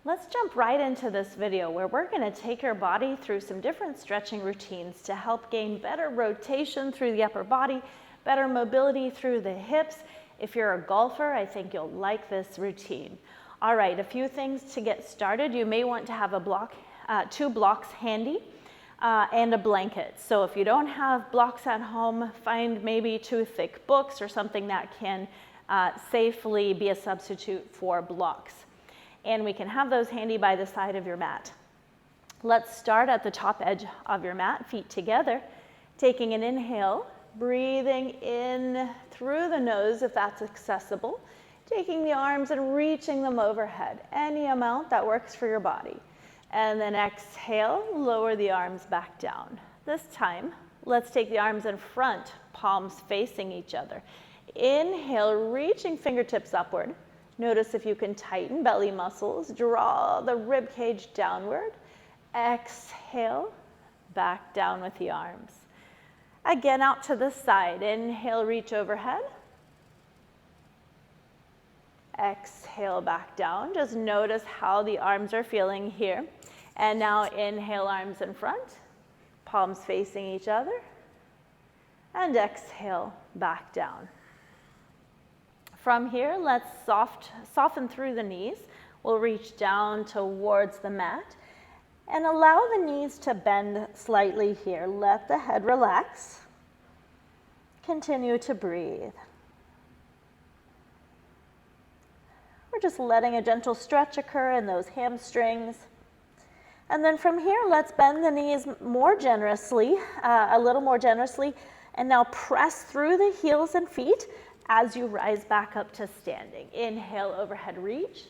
Let's jump right into this video where we're going to take your body through some different stretching routines to help gain better rotation through the upper body, better mobility through the hips. If you're a golfer, I think you'll like this routine. All right, a few things to get started. You may want to have a block, 2 blocks handy and a blanket. So if you don't have blocks at home, find maybe 2 thick books or something that can safely be a substitute for blocks. And we can have those handy by the side of your mat. Let's start at the top edge of your mat, feet together, taking an inhale, breathing in through the nose if that's accessible, taking the arms and reaching them overhead, any amount that works for your body. And then exhale, lower the arms back down. This time, let's take the arms in front, palms facing each other. Inhale, reaching fingertips upward. Notice if you can tighten belly muscles, draw the rib cage downward. Exhale, back down with the arms. Again, out to the side. Inhale, reach overhead. Exhale, back down. Just notice how the arms are feeling here. And now inhale, arms in front, palms facing each other. And exhale, back down. From here, let's soften through the knees. We'll reach down towards the mat and allow the knees to bend slightly here. Let the head relax. Continue to breathe. We're just letting a gentle stretch occur in those hamstrings. And then from here, let's bend the knees more generously, a little more generously, and now press through the heels and feet as you rise back up to standing. Inhale, overhead reach.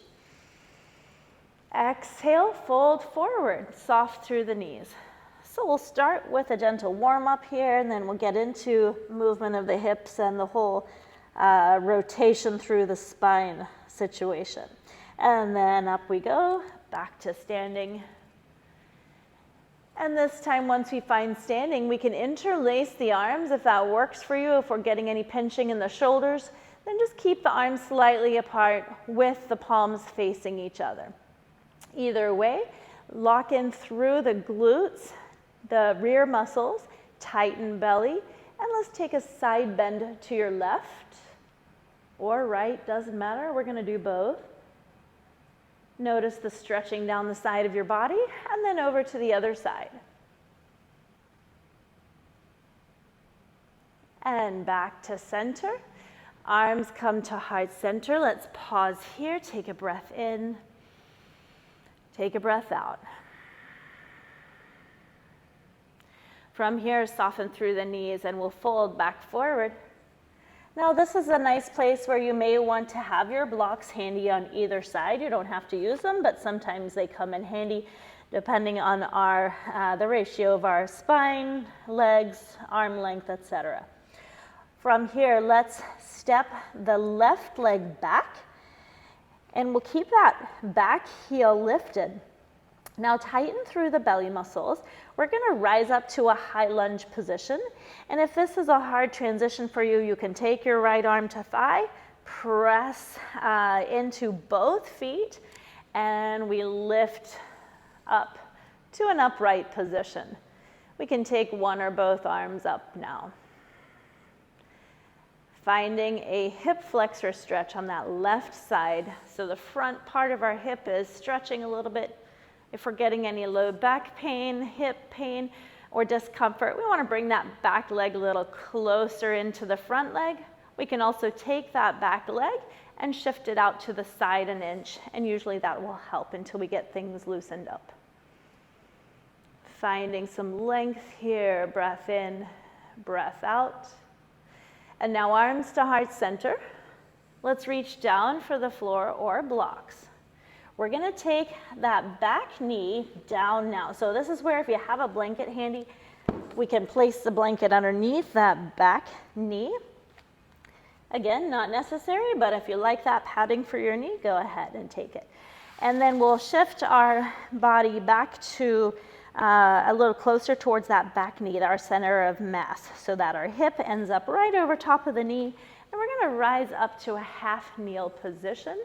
Exhale, fold forward, soft through the knees. So we'll start with a gentle warm up here, and then we'll get into movement of the hips and the whole rotation through the spine situation. And then up we go, back to standing. And this time, once we find standing, we can interlace the arms if that works for you. If we're getting any pinching in the shoulders, then just keep the arms slightly apart with the palms facing each other. Either way, lock in through the glutes, the rear muscles, tighten belly, and let's take a side bend to your left or right, doesn't matter. We're going to do both. Notice the stretching down the side of your body, and then over to the other side. And back to center. Arms come to heart center. Let's pause here. Take a breath in. Take a breath out. From here, soften through the knees, and we'll fold back forward. Now this is a nice place where you may want to have your blocks handy on either side. You don't have to use them, but sometimes they come in handy depending on the ratio of our spine, legs, arm length, etc. From here, let's step the left leg back, and we'll keep that back heel lifted. Now tighten through the belly muscles. We're going to rise up to a high lunge position. And if this is a hard transition for you, you can take your right arm to thigh, press into both feet, and we lift up to an upright position. We can take one or both arms up now. Finding a hip flexor stretch on that left side. So the front part of our hip is stretching a little bit. If we're getting any low back pain, hip pain, or discomfort, we want to bring that back leg a little closer into the front leg. We can also take that back leg and shift it out to the side an inch, and usually that will help until we get things loosened up. Finding some length here, breath in, breath out. And now arms to heart center. Let's reach down for the floor or blocks. We're going to take that back knee down now. So this is where if you have a blanket handy, we can place the blanket underneath that back knee. Again, not necessary, but if you like that padding for your knee, go ahead and take it. And then we'll shift our body back to a little closer towards that back knee, our center of mass, so that our hip ends up right over top of the knee. And we're going to rise up to a half kneel position.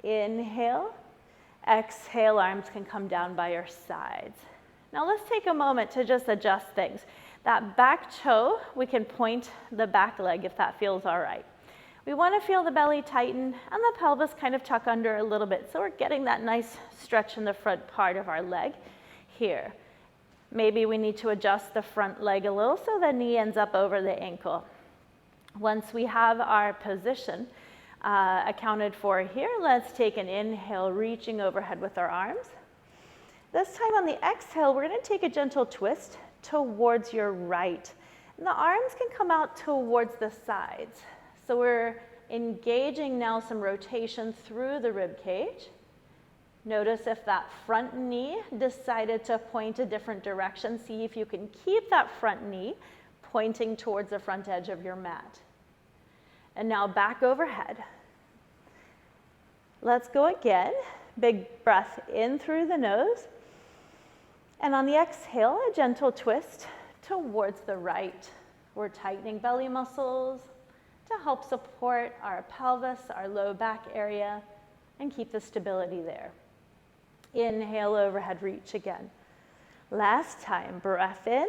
Inhale. Exhale, arms can come down by your sides. Now let's take a moment to just adjust things. That back toe, we can point the back leg if that feels all right. We want to feel the belly tighten and the pelvis kind of tuck under a little bit, so we're getting that nice stretch in the front part of our leg here. Maybe we need to adjust the front leg a little so the knee ends up over the ankle. Once we have our position accounted for here, let's take an inhale, reaching overhead with our arms. This time on the exhale, we're going to take a gentle twist towards your right. And the arms can come out towards the sides. So we're engaging now some rotation through the rib cage. Notice if that front knee decided to point a different direction. See if you can keep that front knee pointing towards the front edge of your mat. And now back overhead. Let's go again. Big breath in through the nose. And on the exhale, a gentle twist towards the right. We're tightening belly muscles to help support our pelvis, our low back area, and keep the stability there. Inhale, overhead reach again. Last time, breath in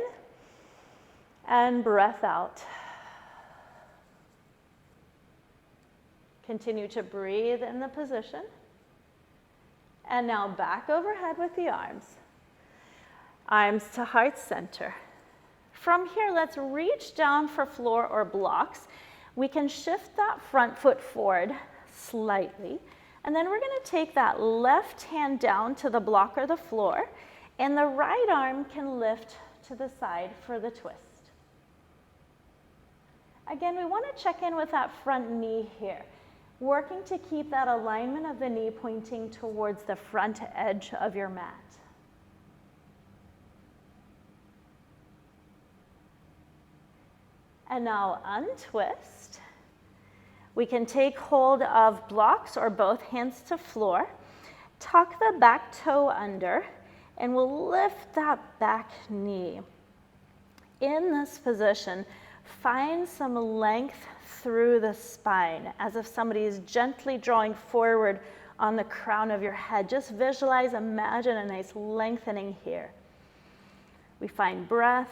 and breath out. Continue to breathe in the position. And now back overhead with the arms. Arms to heart center. From here, let's reach down for floor or blocks. We can shift that front foot forward slightly. And then we're going to take that left hand down to the block or the floor. And the right arm can lift to the side for the twist. Again, we want to check in with that front knee here. Working to keep that alignment of the knee pointing towards the front edge of your mat. And now untwist. We can take hold of blocks or both hands to floor. Tuck the back toe under and we'll lift that back knee. In this position, find some length through the spine, as if somebody is gently drawing forward on the crown of your head. Just visualize, imagine a nice lengthening here. We find breath.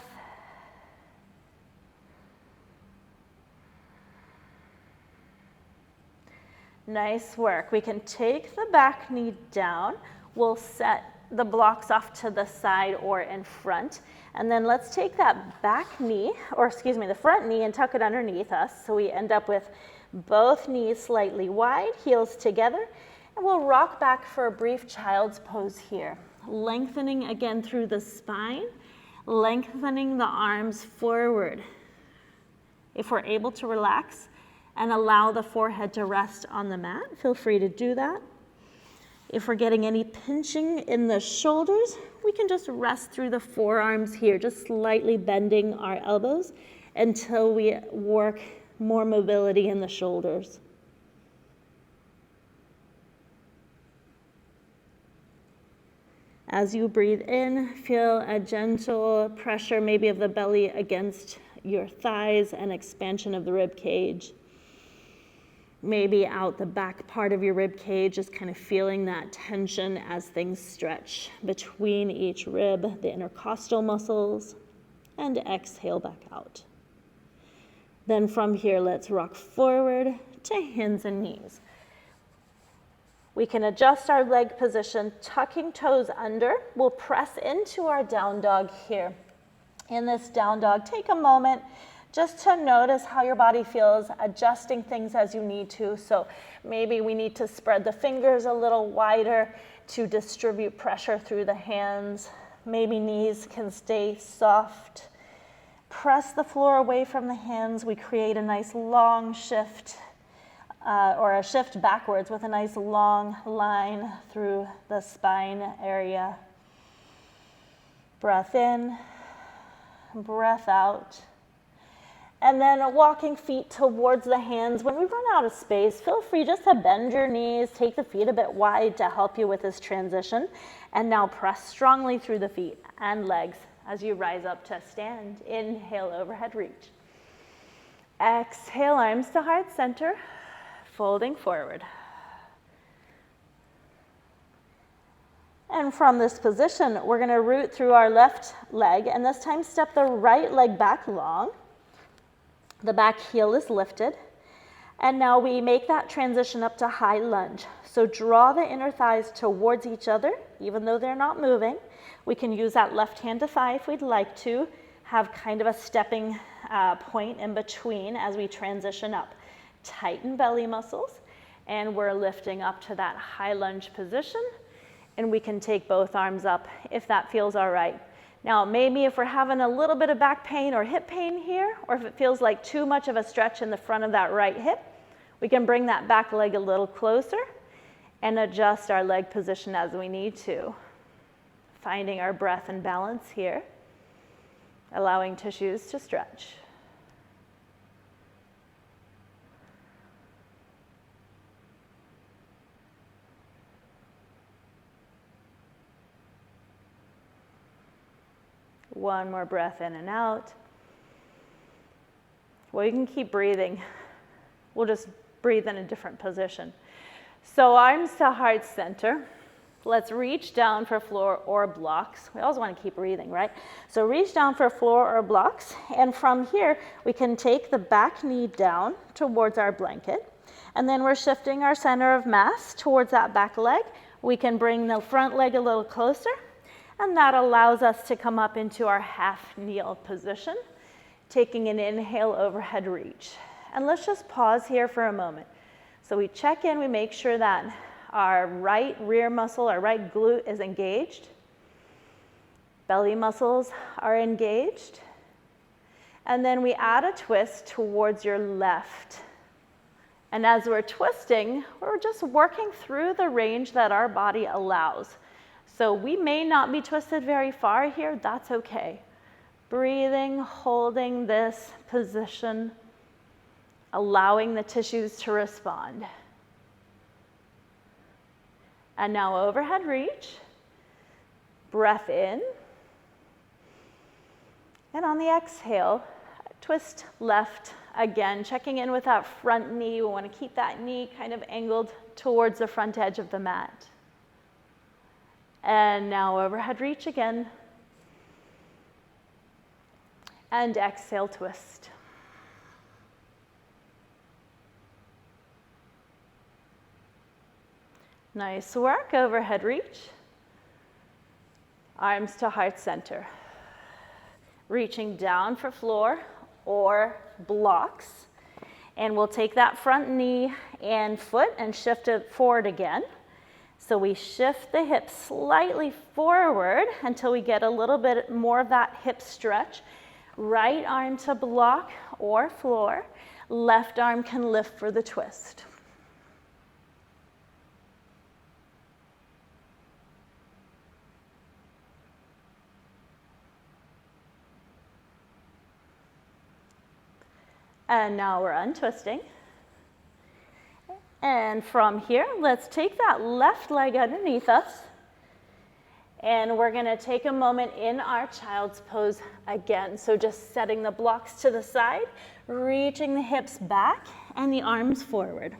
Nice work. We can take the back knee down. We'll set the blocks off to the side or in front. And then let's take that back knee, the front knee, and tuck it underneath us. So we end up with both knees slightly wide, heels together. And we'll rock back for a brief child's pose here. Lengthening again through the spine, lengthening the arms forward. If we're able to relax and allow the forehead to rest on the mat, feel free to do that. If we're getting any pinching in the shoulders, we can just rest through the forearms here, just slightly bending our elbows until we work more mobility in the shoulders. As you breathe in, feel a gentle pressure maybe of the belly against your thighs and expansion of the rib cage. Maybe out the back part of your rib cage, just kind of feeling that tension as things stretch between each rib, the intercostal muscles, and exhale back out. Then from here, let's rock forward to hands and knees. We can adjust our leg position, tucking toes under. We'll press into our down dog here. In this down dog, take a moment just to notice how your body feels, adjusting things as you need to. So maybe we need to spread the fingers a little wider to distribute pressure through the hands. Maybe knees can stay soft. Press the floor away from the hands. We create a nice long shift or a shift backwards with a nice long line through the spine area. Breath in, breath out. And then walking feet towards the hands. When we run out of space, feel free just to bend your knees, take the feet a bit wide to help you with this transition. And now press strongly through the feet and legs as you rise up to stand. Inhale, overhead reach. Exhale, arms to heart center, folding forward. then from this position, we're going to root through our left leg, and this time step the right leg back long. The back heel is lifted. And now we make that transition up to high lunge. So draw the inner thighs towards each other, even though they're not moving. We can use that left hand to thigh if we'd like to, have kind of a stepping point in between as we transition up. Tighten belly muscles, and we're lifting up to that high lunge position, and we can take both arms up if that feels all right. Now, maybe if we're having a little bit of back pain or hip pain here, or if it feels like too much of a stretch in the front of that right hip, we can bring that back leg a little closer and adjust our leg position as we need to. Finding our breath and balance here, allowing tissues to stretch. One more breath in and out. Well, you can keep breathing. We'll just breathe in a different position. So arms to heart center. Let's reach down for floor or blocks. We always want to keep breathing, right? So reach down for floor or blocks. And from here, we can take the back knee down towards our blanket. And then we're shifting our center of mass towards that back leg. We can bring the front leg a little closer. And that allows us to come up into our half kneel position, taking an inhale, overhead reach. And let's just pause here for a moment. So we check in, we make sure that our right rear muscle, our right glute is engaged. Belly muscles are engaged. And then we add a twist towards your left. And as we're twisting, we're just working through the range that our body allows. So we may not be twisted very far here, that's okay. Breathing, holding this position, allowing the tissues to respond. And now overhead reach, breath in. And on the exhale, twist left again, checking in with that front knee. We want to keep that knee kind of angled towards the front edge of the mat. And now overhead reach again. And exhale, twist. Nice work, overhead reach. Arms to heart center. Reaching down for floor or blocks. And we'll take that front knee and foot and shift it forward again. So we shift the hips slightly forward until we get a little bit more of that hip stretch. Right arm to block or floor. Left arm can lift for the twist. And now we're untwisting. And from here, let's take that left leg underneath us. And we're going to take a moment in our child's pose again. So just setting the blocks to the side, reaching the hips back and the arms forward.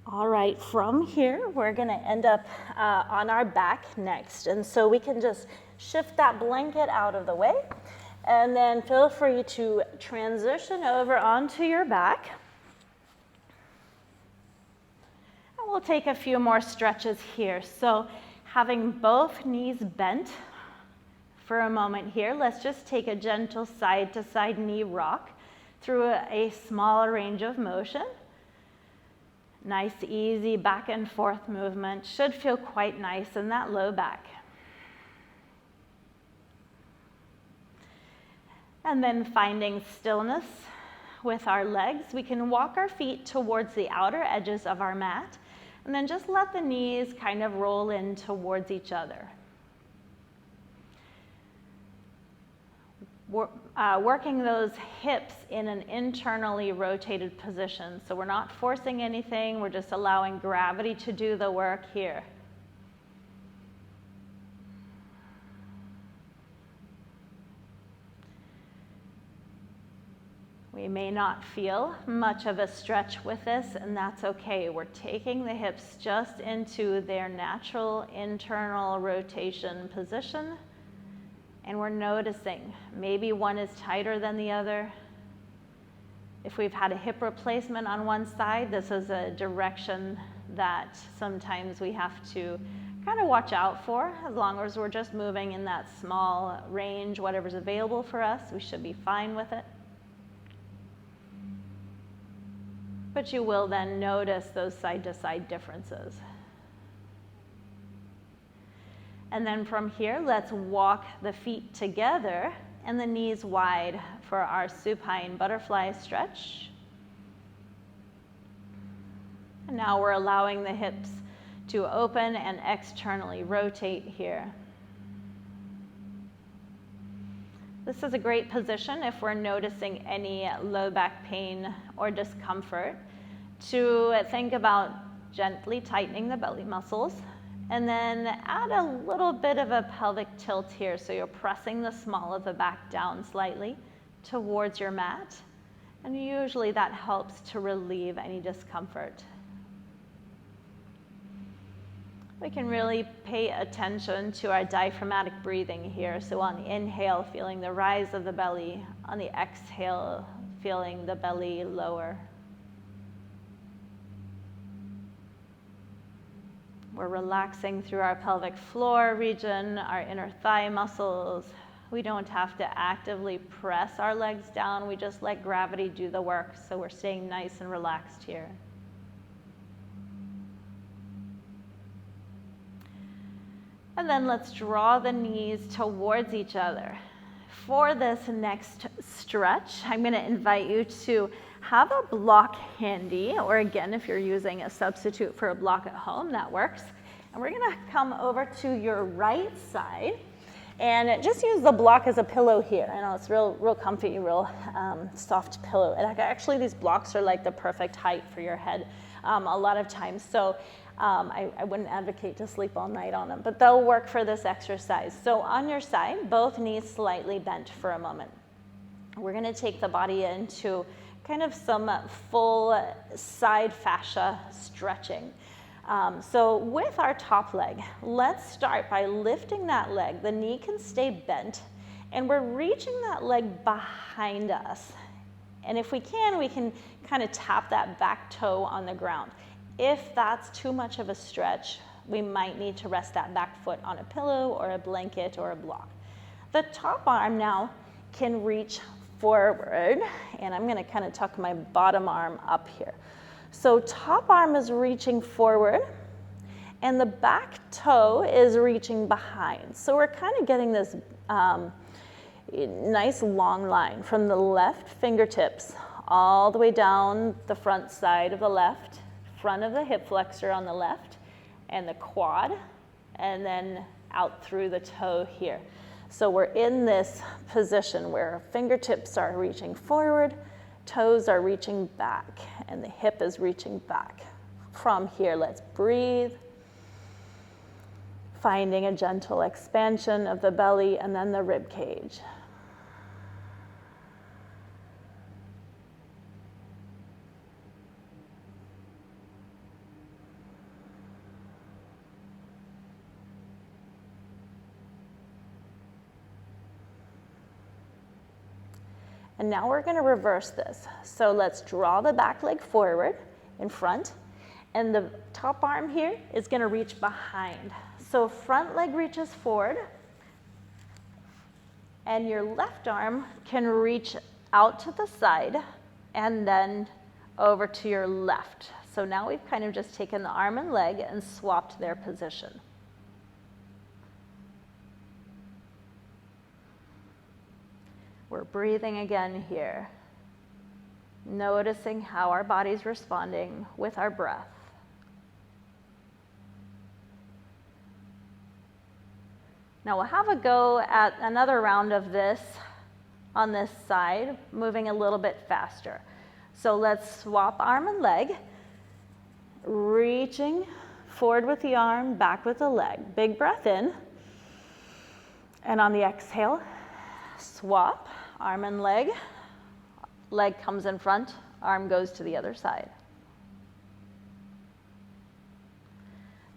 All right, from here, we're going to end up on our back next. And so we can just shift that blanket out of the way. And then feel free to transition over onto your back. And we'll take a few more stretches here. So having both knees bent for a moment here, let's just take a gentle side-to-side knee rock through a small range of motion. Nice, easy back and forth movement. Should feel quite nice in that low back. And then finding stillness with our legs, we can walk our feet towards the outer edges of our mat, and then just let the knees kind of roll in towards each other. Working those hips in an internally rotated position. So we're not forcing anything, we're just allowing gravity to do the work here. We may not feel much of a stretch with this, and that's okay. We're taking the hips just into their natural internal rotation position, and we're noticing maybe one is tighter than the other. If we've had a hip replacement on one side, this is a direction that sometimes we have to kind of watch out for. As long as we're just moving in that small range, whatever's available for us, we should be fine with it. But you will then notice those side-to-side differences. And then from here, let's walk the feet together and the knees wide for our supine butterfly stretch. And now we're allowing the hips to open and externally rotate here. This is a great position if we're noticing any low back pain or discomfort, to think about gently tightening the belly muscles, and then add a little bit of a pelvic tilt here. So you're pressing the small of the back down slightly towards your mat, and usually that helps to relieve any discomfort. We can really pay attention to our diaphragmatic breathing here. So on the inhale, feeling the rise of the belly. On the exhale, feeling the belly lower. We're relaxing through our pelvic floor region, our inner thigh muscles. We don't have to actively press our legs down. We just let gravity do the work. So we're staying nice and relaxed here. And then let's draw the knees towards each other. For this next stretch, I'm going to invite you to have a block handy, or again, if you're using a substitute for a block at home, that works. And we're going to come over to your right side and just use the block as a pillow here. I know it's real comfy, real soft pillow. And actually, these blocks are like the perfect height for your head a lot of times. So I wouldn't advocate to sleep all night on them, but they'll work for this exercise. So on your side, both knees slightly bent for a moment. We're going to take the body into kind of some full side fascia stretching. So with our top leg, let's start by lifting that leg. The knee can stay bent, and we're reaching that leg behind us. And if we can kind of tap that back toe on the ground. If that's too much of a stretch, we might need to rest that back foot on a pillow or a blanket or a block. The top arm now can reach forward, and I'm going to kind of tuck my bottom arm up here. So top arm is reaching forward, and the back toe is reaching behind. So we're kind of getting this nice long line from the left fingertips all the way down the front side of the left, front of the hip flexor on the left, and the quad, and then out through the toe here. So we're in this position where fingertips are reaching forward, toes are reaching back, and the hip is reaching back. From here, let's breathe, finding a gentle expansion of the belly and then the rib cage. And now we're going to reverse this. So let's draw the back leg forward in front, and the top arm here is going to reach behind. So front leg reaches forward, and your left arm can reach out to the side and then over to your left. So now we've kind of just taken the arm and leg and swapped their position. We're breathing again here, noticing how our body's responding with our breath. Now we'll have a go at another round of this on this side, moving a little bit faster. So let's swap arm and leg, reaching forward with the arm, back with the leg. Big breath in, and on the exhale, swap, arm and leg, Leg comes in front, arm goes to the other side.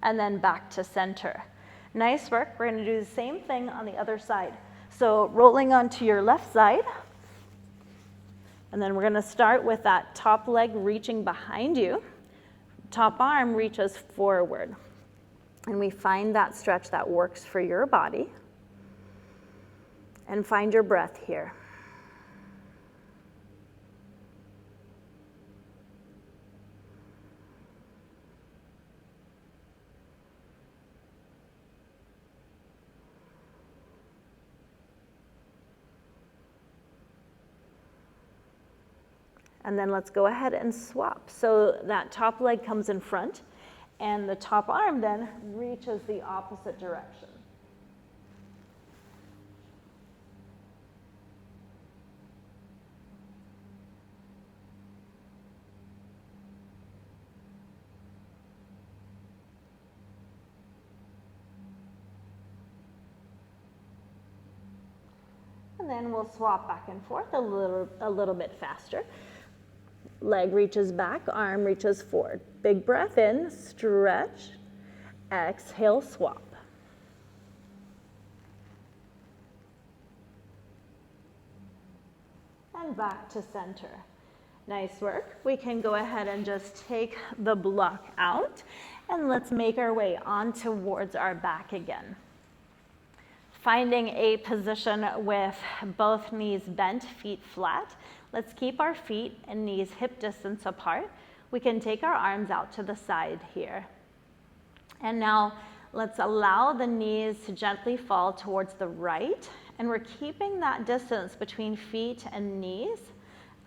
And then back to center. Nice work. We're going to do the same thing on the other side. So rolling onto your left side. And then we're going to start with that top leg reaching behind you. Top arm reaches forward. And we find that stretch that works for your body. And find your breath here. And then let's go ahead and swap. So that top leg comes in front, and the top arm then reaches the opposite direction. And then we'll swap back and forth a little bit faster. Leg reaches back, arm reaches forward. Big breath in, stretch, exhale, swap. And back to center. Nice work. We can go ahead and just take the block out, and let's make our way on towards our back again. Finding a position with both knees bent, feet flat. Let's keep our feet and knees hip distance apart. We can take our arms out to the side here. And now let's allow the knees to gently fall towards the right. And we're keeping that distance between feet and knees,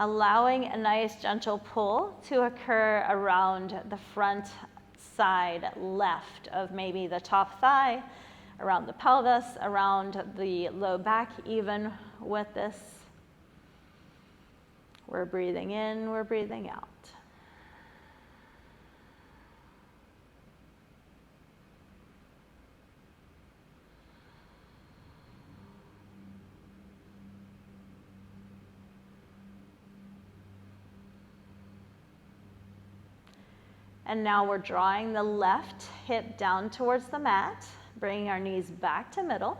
allowing a nice gentle pull to occur around the front side left of maybe the top thigh, around the pelvis, around the low back, even with this. We're breathing in, we're breathing out. And now we're drawing the left hip down towards the mat, bringing our knees back to middle,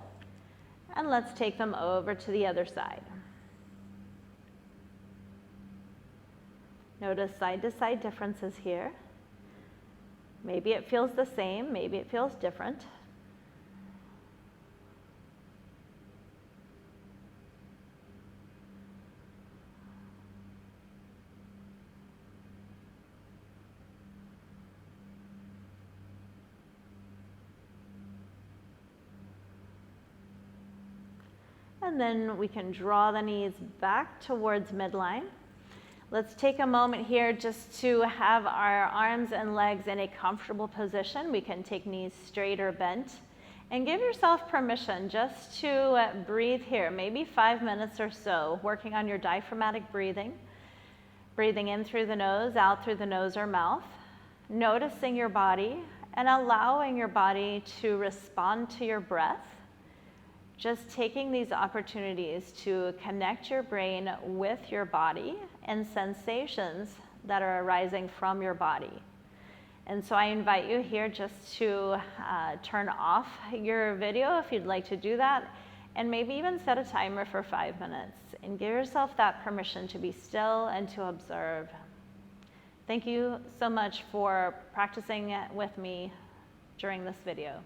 and let's take them over to the other side. Notice side-to-side differences here. Maybe it feels the same, maybe it feels different. And then we can draw the knees back towards midline. Let's take a moment here just to have our arms and legs in a comfortable position. We can take knees straight or bent. And give yourself permission just to breathe here, maybe 5 minutes or so, working on your diaphragmatic breathing. Breathing in through the nose, out through the nose or mouth. Noticing your body and allowing your body to respond to your breath. Just taking these opportunities to connect your brain with your body and sensations that are arising from your body. And so I invite you here just to turn off your video if you'd like to do that, and maybe even set a timer for 5 minutes and give yourself that permission to be still and to observe. Thank you so much for practicing with me during this video.